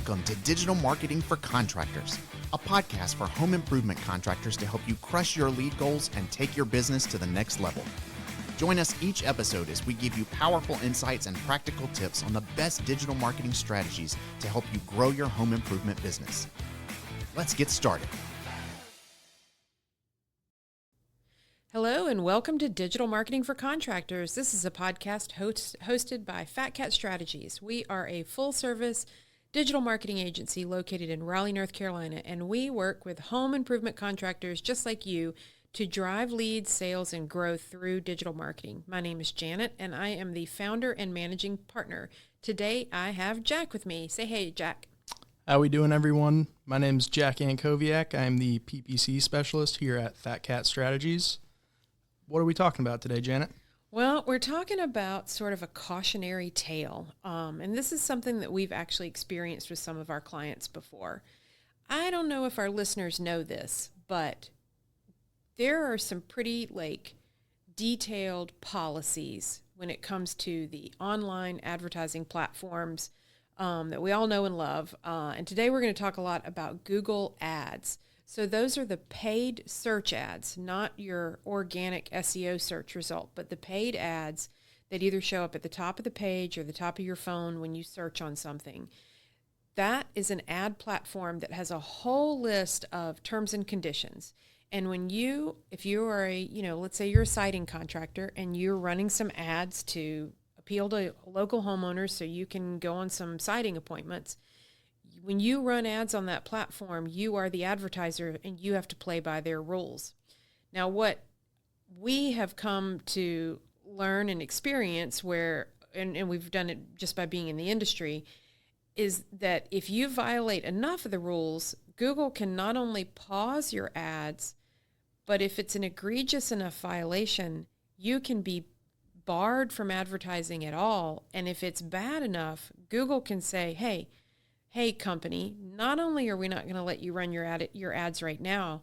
Welcome to Digital Marketing for Contractors, a podcast for home improvement contractors to help you crush your lead goals and take your business to the next level. Join us each episode as we give you powerful insights and practical tips on the best digital marketing strategies to help you grow your home improvement business. Let's get started. Hello and welcome to Digital Marketing for Contractors. This is a podcast hosted by Fat Cat Strategies. We are a full-service digital marketing agency located in Raleigh, North Carolina, and we work with home improvement contractors just like you to drive leads, sales, and growth through digital marketing. My name is Janet, and I am the founder and managing partner. Today, I have Jack with me. Say hey, Jack. How we doing, everyone? My name is Jack Ankoviak. I'm the PPC specialist here at Fat Cat Strategies. What are we talking about today, Janet? Well, we're talking about sort of a cautionary tale, and this is something that we've actually experienced with some of our clients before. I don't know if our listeners know this, but there are some pretty detailed policies when it comes to the online advertising platforms that we all know and love. And today we're going to talk a lot about Google Ads. So those are the paid search ads, not your organic SEO search result, but the paid ads that either show up at the top of the page or the top of your phone when you search on something. That is an ad platform that has a whole list of terms and conditions. And if you are let's say you're a siding contractor and you're running some ads to appeal to local homeowners so you can go on some siding appointments, when you run ads on that platform, you are the advertiser and you have to play by their rules. Now, what we have come to learn and experience and we've done it just by being in the industry, is that if you violate enough of the rules, Google can not only pause your ads, but if it's an egregious enough violation, you can be barred from advertising at all. And if it's bad enough, Google can say, hey, company, not only are we not going to let you run your ads right now,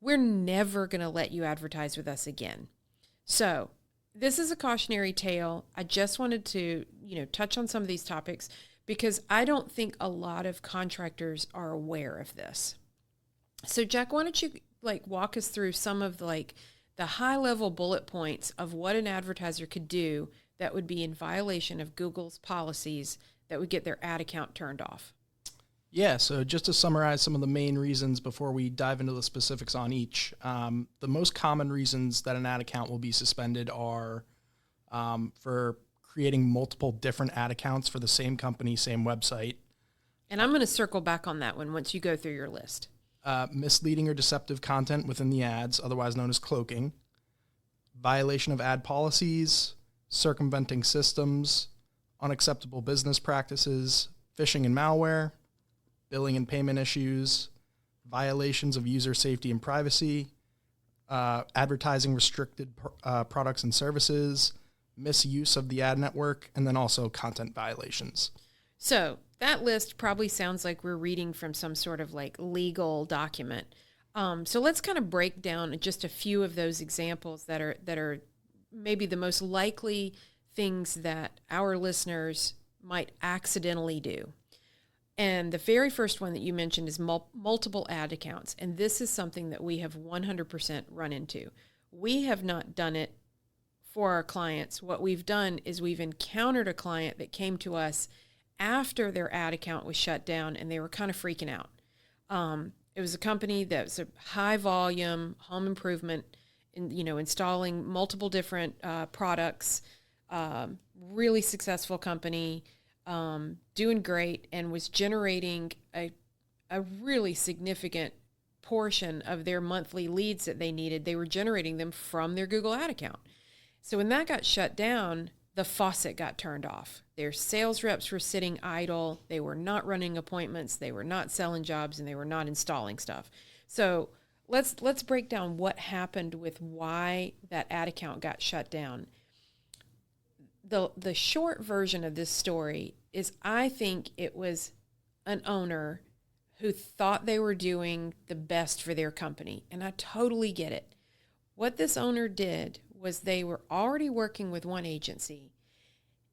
we're never going to let you advertise with us again. So this is a cautionary tale. I just wanted to, touch on some of these topics because I don't think a lot of contractors are aware of this. So Jack, why don't you walk us through some of the high level bullet points of what an advertiser could do that would be in violation of Google's policies that would get their ad account turned off? Yeah, so just to summarize some of the main reasons before we dive into the specifics on each, the most common reasons that an ad account will be suspended are for creating multiple different ad accounts for the same company, same website. And I'm going to circle back on that one once you go through your list. Misleading or deceptive content within the ads, otherwise known as cloaking, violation of ad policies, circumventing systems, unacceptable business practices, phishing and malware, billing and payment issues, violations of user safety and privacy, advertising restricted products and services, misuse of the ad network, and then also content violations. So that list probably sounds like we're reading from some sort of legal document. So let's kind of break down just a few of those examples that are maybe the most likely things that our listeners might accidentally do. And the very first one that you mentioned is multiple ad accounts. And this is something that we have 100% run into. We have not done it for our clients. What we've done is we've encountered a client that came to us after their ad account was shut down and they were kind of freaking out. It was a company that was a high volume home improvement, installing multiple different products, really successful company, doing great, and was generating a really significant portion of their monthly leads that they needed. They were generating them from their Google ad account. So when that got shut down, the faucet got turned off. Their sales reps were sitting idle. They were not running appointments. They were not selling jobs, and they were not installing stuff. So let's break down what happened with why that ad account got shut down. The short version of this story is I think it was an owner who thought they were doing the best for their company. And I totally get it. What this owner did was they were already working with one agency,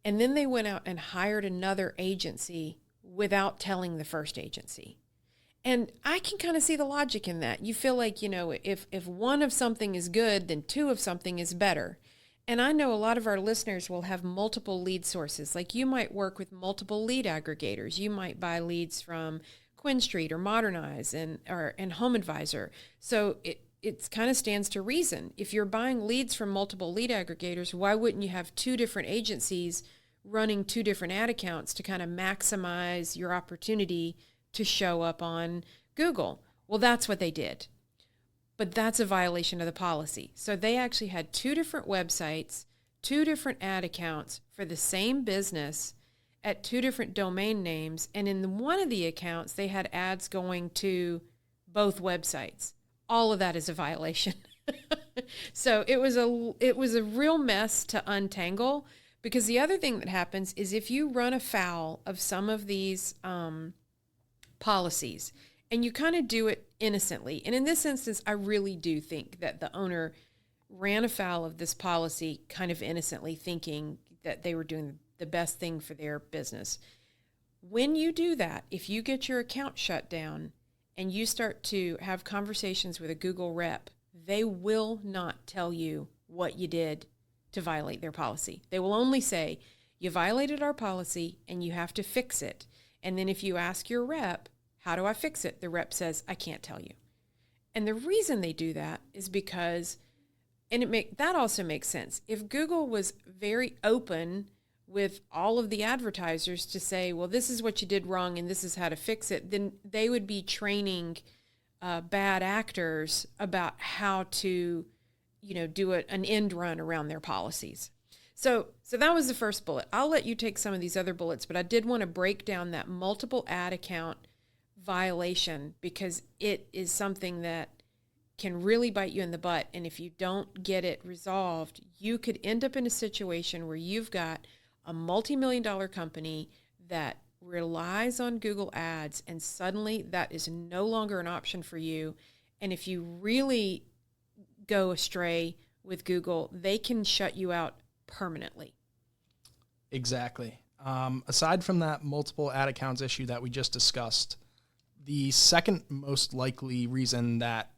and then they went out and hired another agency without telling the first agency. And I can kind of see the logic in that. You feel like, if one of something is good, then two of something is better. And I know a lot of our listeners will have multiple lead sources. Like you might work with multiple lead aggregators. You might buy leads from Quinn Street or Modernize and Home Advisor. So it kind of stands to reason. If you're buying leads from multiple lead aggregators, why wouldn't you have two different agencies running two different ad accounts to kind of maximize your opportunity to show up on Google? Well, that's what they did. But that's a violation of the policy. So they actually had two different websites, two different ad accounts for the same business at two different domain names. And in one of the accounts, they had ads going to both websites. All of that is a violation. So it was a real mess to untangle, because the other thing that happens is if you run afoul of some of these policies, and you kind of do it innocently. And in this instance, I really do think that the owner ran afoul of this policy kind of innocently, thinking that they were doing the best thing for their business. When you do that, if you get your account shut down and you start to have conversations with a Google rep, they will not tell you what you did to violate their policy. They will only say, you violated our policy and you have to fix it. And then if you ask your rep, how do I fix it? The rep says, I can't tell you. And the reason they do that is because, and that also makes sense. If Google was very open with all of the advertisers to say, well, this is what you did wrong and this is how to fix it, then they would be training bad actors about how to, do an end run around their policies. So that was the first bullet. I'll let you take some of these other bullets, but I did want to break down that multiple ad account violation, because it is something that can really bite you in the butt. And if you don't get it resolved, you could end up in a situation where you've got a multi-million-dollar company that relies on Google Ads, and suddenly that is no longer an option for you. And if you really go astray with Google, they can shut you out permanently. Exactly. Aside from that multiple ad accounts issue that we just discussed, the second most likely reason that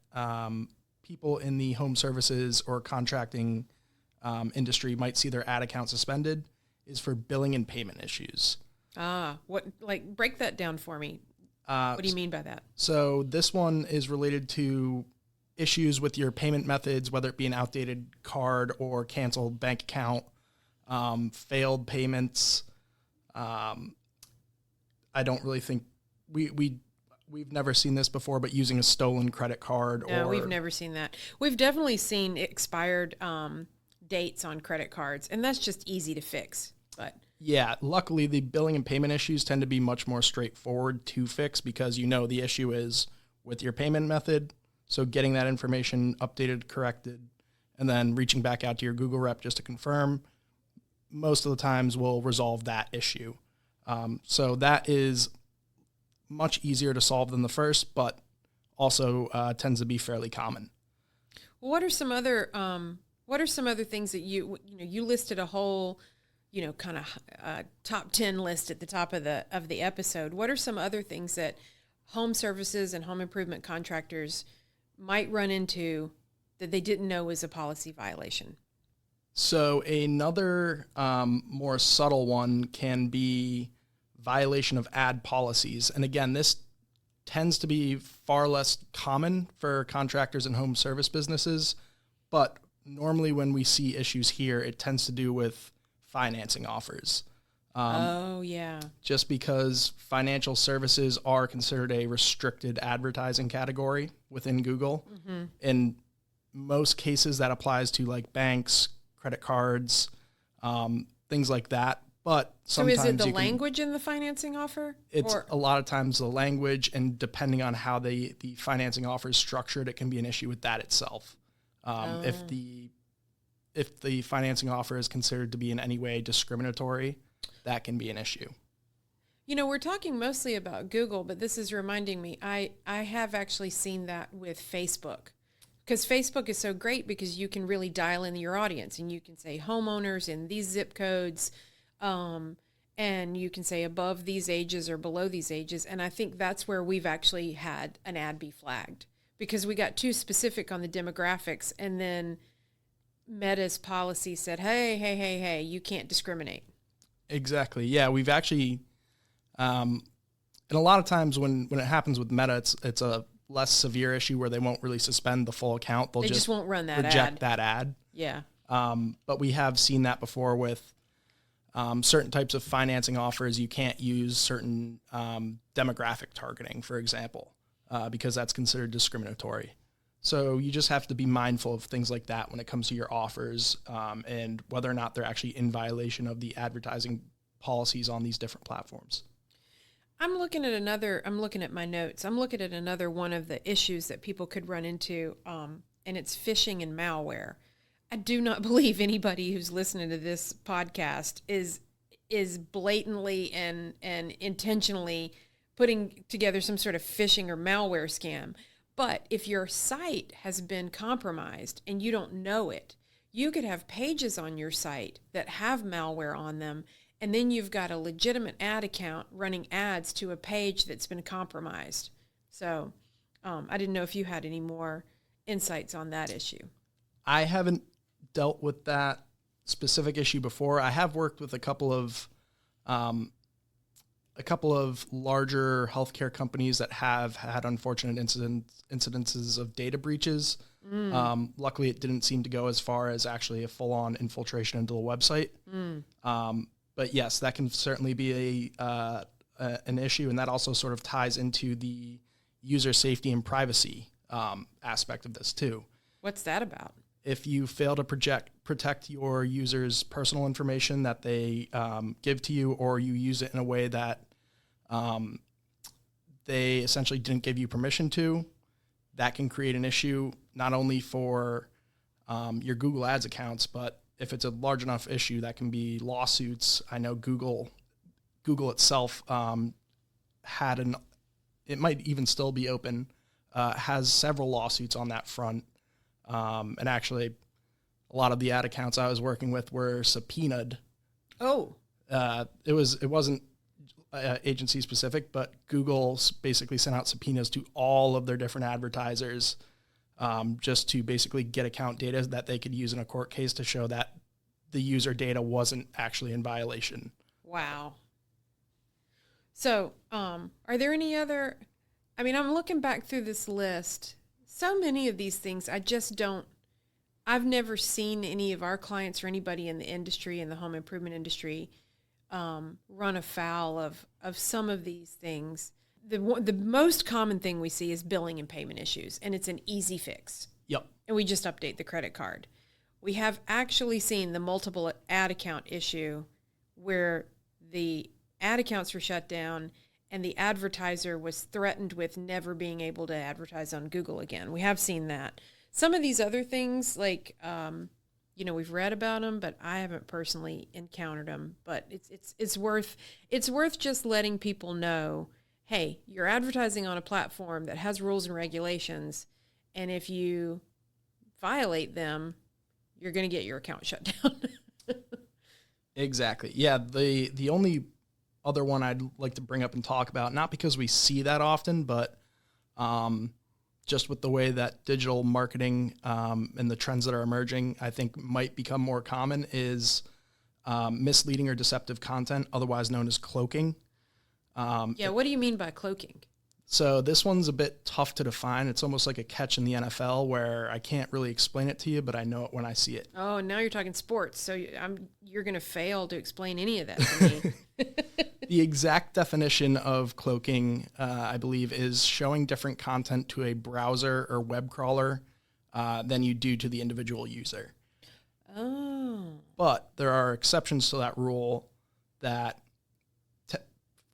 people in the home services or contracting industry might see their ad account suspended is for billing and payment issues. Break that down for me. What do you mean by that? So this one is related to issues with your payment methods, whether it be an outdated card or canceled bank account, failed payments. I don't really think we've never seen this before, but using a stolen credit card. No, we've never seen that. We've definitely seen expired dates on credit cards, and that's just easy to fix. But yeah, luckily the billing and payment issues tend to be much more straightforward to fix, because the issue is with your payment method. So getting that information updated, corrected, and then reaching back out to your Google rep just to confirm, most of the times will resolve that issue. So that is much easier to solve than the first, but also tends to be fairly common. Well, what are some other things that you listed a whole, kind of top 10 list at the top of the episode. What are some other things that home services and home improvement contractors might run into that they didn't know was a policy violation? So another more subtle one can be violation of ad policies. And again, this tends to be far less common for contractors and home service businesses, but normally when we see issues here, it tends to do with financing offers. Just because financial services are considered a restricted advertising category within Google. Mm-hmm. In most cases, that applies to like banks, credit cards, things like that. But sometimes so is it the language in the financing offer? It's a lot of times the language, and depending on how the financing offer is structured, it can be an issue with that itself. If the financing offer is considered to be in any way discriminatory, that can be an issue. We're talking mostly about Google, but this is reminding me, I have actually seen that with Facebook. Because Facebook is so great because you can really dial in your audience, and you can say homeowners in these zip codes. and you can say above these ages or below these ages. And I think that's where we've actually had an ad be flagged because we got too specific on the demographics, and then Meta's policy said, hey, you can't discriminate. Exactly. Yeah, we've actually, and a lot of times when it happens with Meta, it's a less severe issue where they won't really suspend the full account. They just won't run that reject that ad. Yeah. But we have seen that before with certain types of financing offers. You can't use certain demographic targeting, for example, because that's considered discriminatory. So you just have to be mindful of things like that when it comes to your offers and whether or not they're actually in violation of the advertising policies on these different platforms. I'm looking at my notes. I'm looking at another one of the issues that people could run into, and it's phishing and malware. I do not believe anybody who's listening to this podcast is blatantly and intentionally putting together some sort of phishing or malware scam. But if your site has been compromised and you don't know it, you could have pages on your site that have malware on them, and then you've got a legitimate ad account running ads to a page that's been compromised. So I didn't know if you had any more insights on that issue. I haven't dealt with that specific issue before. I have worked with a couple of larger healthcare companies that have had unfortunate incidences of data breaches. Luckily, it didn't seem to go as far as actually a full-on infiltration into the website. But yes, that can certainly be an issue, and that also sort of ties into the user safety and privacy aspect of this too. What's that about? If you fail to protect your users' personal information that they give to you, or you use it in a way that they essentially didn't give you permission to, that can create an issue not only for your Google Ads accounts, but if it's a large enough issue, that can be lawsuits. I know Google itself it might even still be open, has several lawsuits on that front. And actually, a lot of the ad accounts I was working with were subpoenaed. Oh. It wasn't agency specific, but Google basically sent out subpoenas to all of their different advertisers just to basically get account data that they could use in a court case to show that the user data wasn't actually in violation. Wow. So, are there any other, I'm looking back through this list. So many of these things, I've never seen any of our clients or anybody in the industry, in the home improvement industry, run afoul of some of these things. The most common thing we see is billing and payment issues, and it's an easy fix. Yep. And we just update the credit card. We have actually seen the multiple ad account issue where the ad accounts were shut down and the advertiser was threatened with never being able to advertise on Google again. We have seen that. Some of these other things, like, we've read about them, but I haven't personally encountered them. But it's worth just letting people know, hey, you're advertising on a platform that has rules and regulations, and if you violate them, you're going to get your account shut down. Exactly. Yeah. The only other one I'd like to bring up and talk about, not because we see that often, but just with the way that digital marketing and the trends that are emerging, I think might become more common, is misleading or deceptive content, otherwise known as cloaking. What do you mean by cloaking? So this one's a bit tough to define. It's almost like a catch in the NFL where I can't really explain it to you, but I know it when I see it. Oh, now you're talking sports. So you're going to fail to explain any of that to me. The exact definition of cloaking, I believe, is showing different content to a browser or web crawler than you do to the individual user. Oh. But there are exceptions to that rule that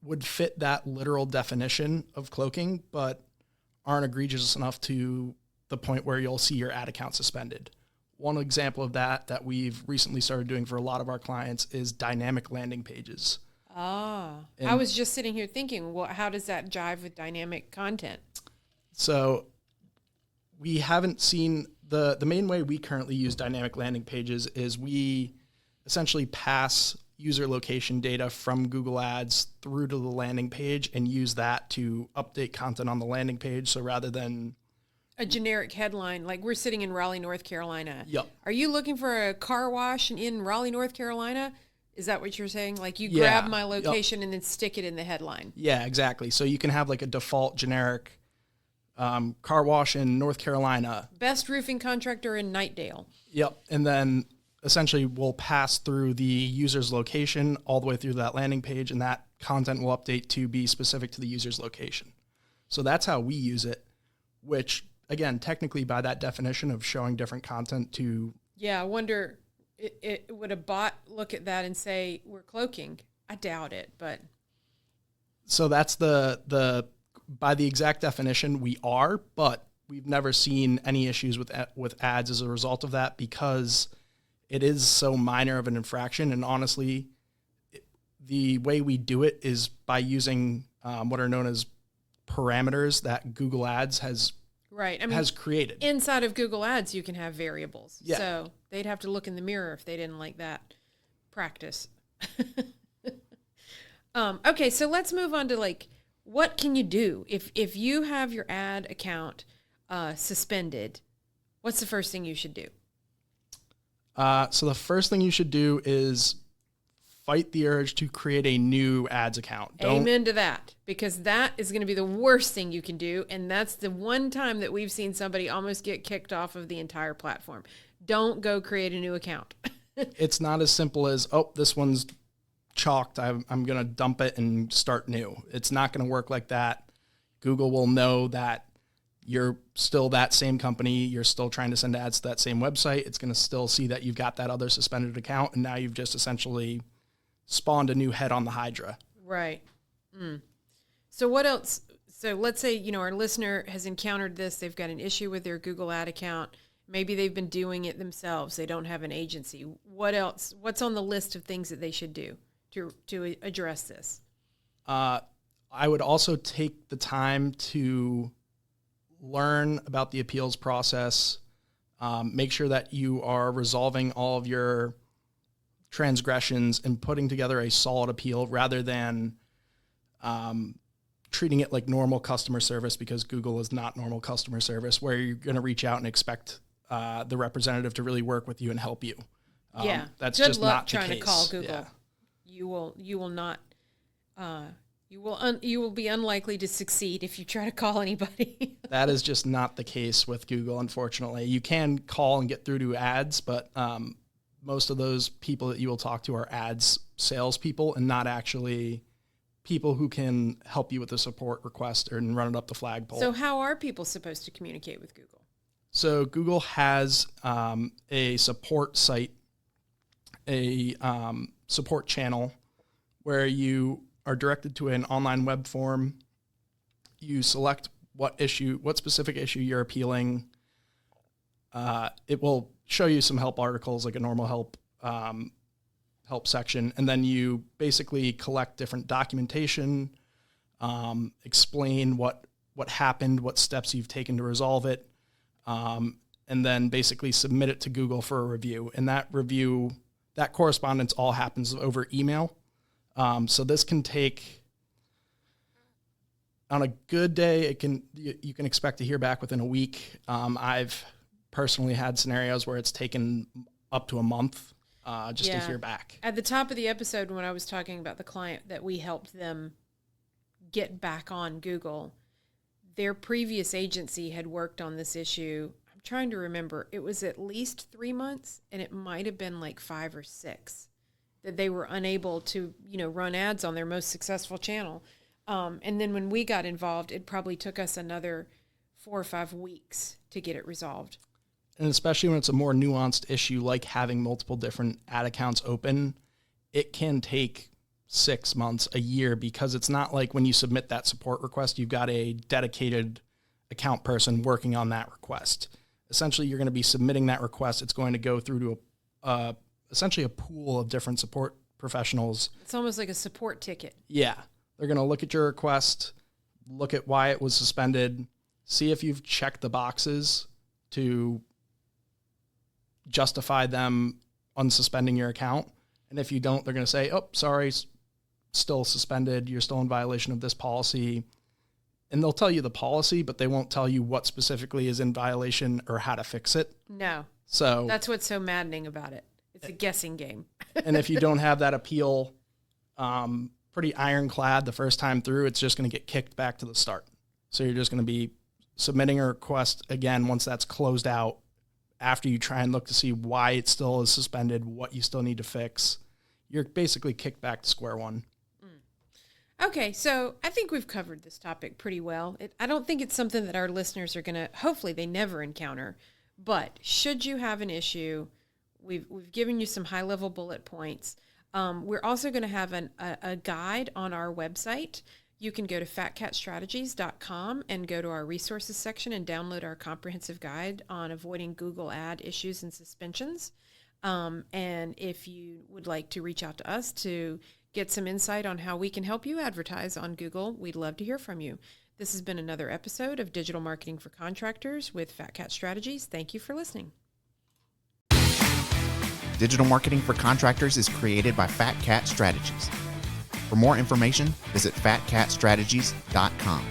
would fit that literal definition of cloaking, but aren't egregious enough to the point where you'll see your ad account suspended. One example of that we've recently started doing for a lot of our clients is dynamic landing pages. Ah, I was just sitting here thinking, well, how does that jive with dynamic content? So we haven't seen the main way we currently use dynamic landing pages is we essentially pass user location data from Google Ads through to the landing page and use that to update content on the landing page. So rather than a generic headline, like we're sitting in Raleigh, North Carolina. Yep. Are you looking for a car wash in Raleigh, North Carolina? Is that what you're saying? Like you grab my location and then stick it in the headline. Yeah, exactly. So you can have like a default generic car wash in North Carolina. Best roofing contractor in Nightdale. Yep. And then essentially we'll pass through the user's location all the way through that landing page, and that content will update to be specific to the user's location. So that's how we use it, which, again, technically by that definition of showing different content to... Yeah, I wonder, would a bot look at that and say, we're cloaking? I doubt it, but... So that's by the exact definition, we are, but we've never seen any issues with ads as a result of that because it is so minor of an infraction. And honestly, the way we do it is by using what are known as parameters that Google Ads has created. Inside of Google Ads, you can have variables. Yeah. So they'd have to look in the mirror if they didn't like that practice. Okay, so let's move on to like, what can you do if you have your ad account suspended? What's the first thing you should do? So the first thing you should do is fight the urge to create a new ads account. Amen to that, because that is going to be the worst thing you can do, and that's the one time that we've seen somebody almost get kicked off of the entire platform. Don't go create a new account. It's not as simple as, oh, this one's chalked, I'm going to dump it and start new. It's not going to work like that. Google will know that you're still that same company. You're still trying to send ads to that same website. It's going to still see that you've got that other suspended account, and now you've just essentially spawned a new head on the Hydra. Right. So what else? So let's say, our listener has encountered this. They've got an issue with their Google ad account. Maybe they've been doing it themselves. They don't have an agency. What else? What's on the list of things that they should do to address this? I would also take the time to learn about the appeals process. Make sure that you are resolving all of your transgressions and putting together a solid appeal rather than treating it like normal customer service, because Google is not normal customer service where you're going to reach out and expect the representative to really work with you and help you. That's Good just luck not the trying case. to call Google. Yeah. You will not. You will be unlikely to succeed if you try to call anybody. That is just not the case with Google, unfortunately. You can call and get through to ads, but most of those people that you will talk to are ads salespeople and not actually people who can help you with a support request and run it up the flagpole. So how are people supposed to communicate with Google? So Google has a support site, a support channel where you are directed to an online web form. You select what specific issue you're appealing. It will show you some help articles, like a normal help section, and then you basically collect different documentation, explain what happened, what steps you've taken to resolve it, and then basically submit it to Google for a review. And that correspondence all happens over email. So this can take, on a good day, you can expect to hear back within a week. I've personally had scenarios where it's taken up to a month to hear back. At the top of the episode, when I was talking about the client that we helped them get back on Google, their previous agency had worked on this issue. I'm trying to remember. It was at least 3 months, and it might have been like 5 or 6 that they were unable to, run ads on their most successful channel. And then when we got involved, it probably took us another 4 or 5 weeks to get it resolved. And especially when it's a more nuanced issue, like having multiple different ad accounts open, it can take 6 months, a year, because it's not like when you submit that support request, you've got a dedicated account person working on that request. Essentially, you're going to be submitting that request. It's going to go through to essentially a pool of different support professionals. It's almost like a support ticket. Yeah. They're going to look at your request, look at why it was suspended, see if you've checked the boxes to justify them unsuspending your account, And if you don't, they're going to say, oh, sorry, still suspended. You're still in violation of this policy. And they'll tell you the policy, but they won't tell you what specifically is in violation or how to fix it. No. So that's what's so maddening about it. It's a guessing game. And if you don't have that appeal pretty ironclad the first time through, it's just going to get kicked back to the start. So you're just going to be submitting a request again once that's closed out, after you try and look to see why it still is suspended, what you still need to fix. You're basically kicked back to square one. Okay, so I think we've covered this topic pretty well. I don't think it's something that our listeners are going to, hopefully they never encounter, but should you have an issue, we've given you some high-level bullet points. We're also going to have a guide on our website. You can go to fatcatstrategies.com and go to our resources section and download our comprehensive guide on avoiding Google ad issues and suspensions. And if you would like to reach out to us to get some insight on how we can help you advertise on Google, we'd love to hear from you. This has been another episode of Digital Marketing for Contractors with Fat Cat Strategies. Thank you for listening. Digital Marketing for Contractors is created by Fat Cat Strategies. For more information, visit fatcatstrategies.com.